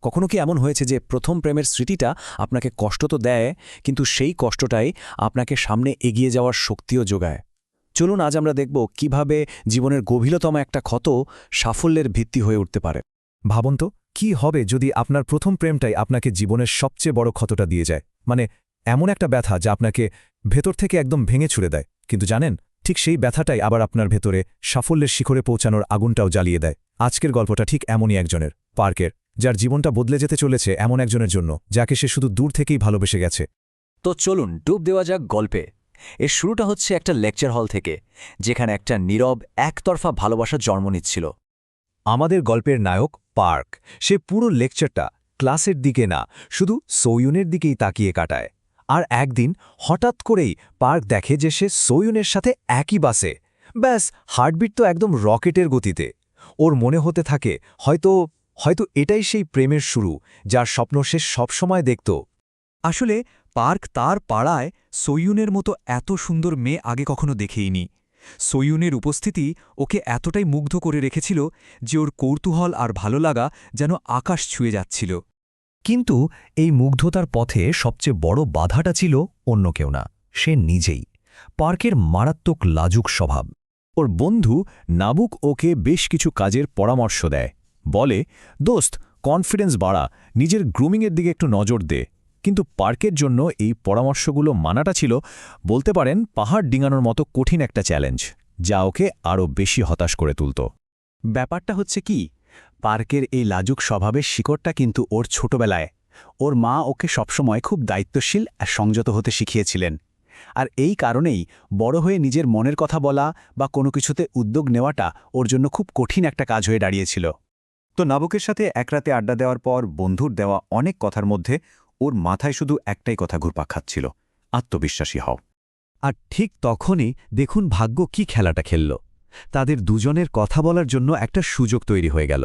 কখনো কি এমন হয়েছে যে প্রথম প্রেমের স্মৃতিটা আপনাকে কষ্ট তো দেয়, কিন্তু সেই কষ্টটাই আপনাকে সামনে এগিয়ে যাওয়ার শক্তিও যোগায়? চলুন আজ আমরা দেখব কিভাবে জীবনের গভীরতম একটা ক্ষত সাফল্যের ভিত্তি হয়ে উঠতে পারে। ভাবুন তো, কি হবে যদি আপনার প্রথম প্রেমটাই আপনাকে জীবনের সবচেয়ে বড় ক্ষতটা দিয়ে যায়? মানে এমন একটা ব্যথা যা আপনাকে ভেতর থেকে একদম ভেঙে ছুড়ে দেয়। কিন্তু জানেন, ঠিক সেই ব্যথাটাই আবার আপনার ভেতরে সাফল্যের শিখরে পৌঁছানোর আগুনটাও জ্বালিয়ে দেয়। আজকের গল্পটা ঠিক এমনই একজনের, পার্কের, যার জীবনটা বদলে যেতে চলেছে এমন একজনের জন্য যাকে সে শুধু দূর থেকেই ভালোবেসে গেছে। তো চলুন ডুব দেওয়া যাক গল্পে। এর শুরুটা হচ্ছে একটা লেকচার হল থেকে, যেখানে একটা নীরব একতরফা ভালোবাসা জন্ম নিচ্ছিল। আমাদের গল্পের নায়ক পার্ক, সে পুরো লেকচারটা ক্লাসের দিকে না, শুধু সোয়ুনের দিকেই তাকিয়ে কাটায়। আর একদিন হঠাৎ করেই পার্ক দেখে যে সে সোয়ুনের সাথে একই বাসে। ব্যাস, হার্টবিট তো একদম রকেটের গতিতে। ওর মনে হতে থাকে হয়তো হয়তো এটাই সেই প্রেমের শুরু, যার স্বপ্ন সে সবসময় দেখত। আসলে পার্ক তার পাড়ায় সোয়ুনের মতো এত সুন্দর মেয়ে আগে কখনো দেখেইনি। সোয়ুনের উপস্থিতি ওকে এতটাই মুগ্ধ করে রেখেছিল যে ওর কৌতূহল আর ভালো লাগা যেন আকাশ ছুঁয়ে যাচ্ছিল। কিন্তু এই মুগ্ধতার পথে সবচেয়ে বড় বাধাটা ছিল অন্য কেউ না, সে নিজেই। পার্কের মারাত্মক লাজুক স্বভাব। ওর বন্ধু নাবুক ওকে বেশ কিছু কাজের পরামর্শ দেয়, বলে, দোস্ত, কনফিডেন্স বাড়া, নিজের গ্রুমিংয়ের দিকে একটু নজর দে। কিন্তু পার্কের জন্য এই পরামর্শগুলো মানাটা ছিল, বলতে পারেন, পাহাড় ডিঙানোর মতো কঠিন একটা চ্যালেঞ্জ, যা ওকে আরও বেশি হতাশ করে তুলত। ব্যাপারটা হচ্ছে কি, পার্কের এই লাজুক স্বভাবের শিকড়টা কিন্তু ওর ছোটবেলায়। ওর মা ওকে সবসময় খুব দায়িত্বশীল আর সংযত হতে শিখিয়েছিলেন। আর এই কারণেই বড় হয়ে নিজের মনের কথা বলা বা কোনো কিছুতে উদ্যোগ নেওয়াটা ওর জন্য খুব কঠিন একটা কাজ হয়ে দাঁড়িয়েছিল। তো নাবুকের সাথে এক রাতে আড্ডা দেওয়ার পর বন্ধুর দেওয়া অনেক কথার মধ্যে ওর মাথায় শুধু একটাই কথা ঘুরপাক খাচ্ছিল, আত্মবিশ্বাসী হও। আর ঠিক তখনই দেখুন ভাগ্য কি খেলাটা খেলল। তাদের দুজনের কথা বলার জন্য একটা সুযোগ তৈরি হয়ে গেল।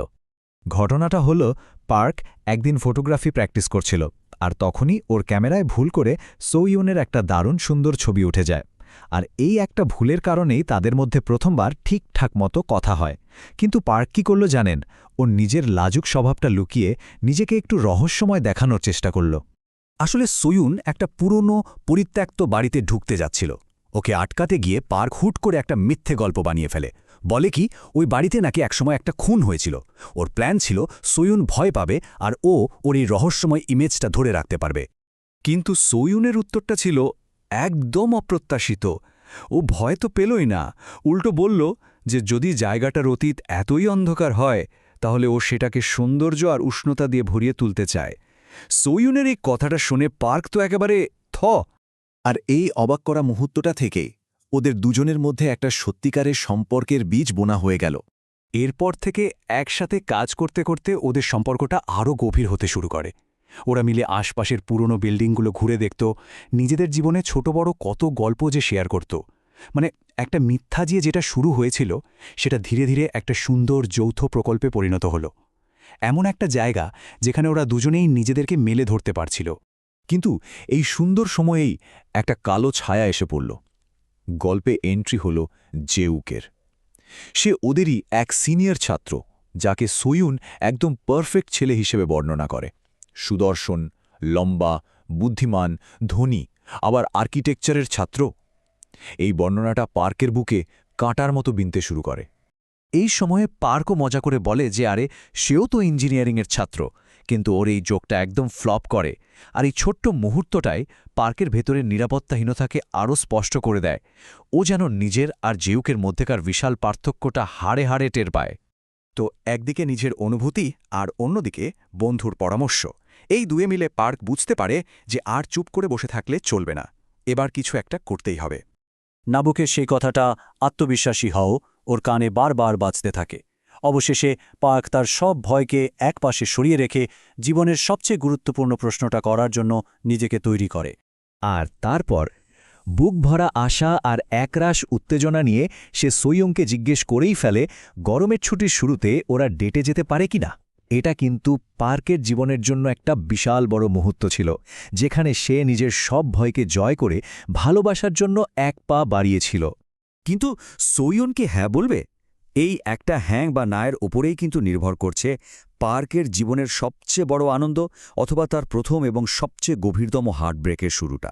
ঘটনাটা হলো, পার্ক একদিন ফটোগ্রাফি প্র্যাকটিস করছিল, আর তখনই ওর ক্যামেরায় ভুল করে সোয়ুনের একটা দারুণ সুন্দর ছবি উঠে যায়। আর এই একটা ভুলের কারণেই তাদের মধ্যে প্রথমবার ঠিকঠাক মতো কথা হয়। কিন্তু পার্ক কি করল জানেন? ওর নিজের লাজুক স্বভাবটা লুকিয়ে নিজেকে একটু রহস্যময় দেখানোর চেষ্টা করল। আসলে সোয়ুন একটা পুরনো পরিত্যক্ত বাড়িতে ঢুকতে যাচ্ছিল। ওকে আটকাতে গিয়ে পার্ক হুট করে একটা মিথ্যে গল্প বানিয়ে ফেলে। বলে কি, ওই বাড়িতে নাকি একসময় একটা খুন হয়েছিল। ওর প্ল্যান ছিল সোয়ুন ভয় পাবে আর ও ওর এই রহস্যময় ইমেজটা ধরে রাখতে পারবে। কিন্তু সোয়ুনের উত্তরটা ছিল একদম অপ্রত্যাশিত। ও ভয় তো পেলই না, উল্টো বলল যে যদি জায়গাটার অতীত এতই অন্ধকার হয়, তাহলে ও সেটাকে সৌন্দর্য আর উষ্ণতা দিয়ে ভরিয়ে তুলতে চায়। সোয়ুনের এই কথাটা শুনে পার্ক তো একেবারে থ। আর এই অবাক করা মুহূর্তটা থেকে ওদের দুজনের মধ্যে একটা সত্যিকারের সম্পর্কের বীজ বোনা হয়ে গেল। এরপর থেকে একসাথে কাজ করতে করতে ওদের সম্পর্কটা আরও গভীর হতে শুরু করে। ওরা মিলে আশপাশের পুরনো বিল্ডিংগুলো ঘুরে দেখত, নিজেদের জীবনে ছোট বড় কত গল্প যে শেয়ার করত। মানে একটা মিথ্যা দিয়ে যেটা শুরু হয়েছিল, সেটা ধীরে ধীরে একটা সুন্দর যৌথ প্রকল্পে পরিণত হলো। এমন একটা জায়গা যেখানে ওরা দুজনেই নিজেদেরকে মেলে ধরতে পারছিল। কিন্তু এই সুন্দর সময়েই একটা কালো ছায়া এসে পড়ল। গল্পে এন্ট্রি হল জেউকের। সে ওদেরই এক সিনিয়র ছাত্র, যাকে সোয়ুন একদম পারফেক্ট ছেলে হিসেবে বর্ণনা করে। সুদর্শন, লম্বা, বুদ্ধিমান, ধনী, আবার আর্কিটেকচারের ছাত্র। এই বর্ণনাটা পার্কের বুকে কাঁটার মতো বিনতে শুরু করে। এই সময়ে পার্কও মজা করে বলে যে আরে, সেও তো ইঞ্জিনিয়ারিংয়ের ছাত্র। কিন্তু ওর এই জোকটা একদম ফ্লপ করে। আর এই ছোট্ট মুহূর্তটাই পার্কের ভেতরের নিরাপত্তাহীনতাকে আরও স্পষ্ট করে দেয়। ও যেন নিজের আর জেউকের মধ্যেকার বিশাল পার্থক্যটা হাড়ে হাড়ে টের পায়। তো একদিকে নিজের অনুভূতি আর অন্যদিকে বন্ধুর পরামর্শ, এই দুয়ে মিলে পার্ক বুঝতে পারে যে আর চুপ করে বসে থাকলে চলবে না, এবার কিছু একটা করতেই হবে। নাবুকের সেই কথাটা, আত্মবিশ্বাসী হও, ওর কানে বারবার বাজতে থাকে। অবশেষে পার্ক তার সব ভয়কে একপাশে সরিয়ে রেখে জীবনের সবচেয়ে গুরুত্বপূর্ণ প্রশ্নটা করার জন্য নিজেকে তৈরি করে। আর তারপর বুক ভরা আশা আর একরাশ উত্তেজনা নিয়ে সে সোয়ুংকে জিজ্ঞেস করেই ফেলে, গরমের ছুটির শুরুতে ওরা ডেটে যেতে পারে কিনা। এটা কিন্তু পার্কের জীবনের জন্য একটা বিশাল বড় মুহূর্ত ছিল, যেখানে সে নিজের সব ভয়কে জয় করে ভালোবাসার জন্য এক পা বাড়িয়েছিল। কিন্তু সোয়ুন কি হ্যাঁ বলবে? এই একটা হ্যাঁ বা নায়ের ওপরেই কিন্তু নির্ভর করছে পার্কের জীবনের সবচেয়ে বড় আনন্দ অথবা তার প্রথম এবং সবচেয়ে গভীরতম হার্টব্রেকের শুরুটা।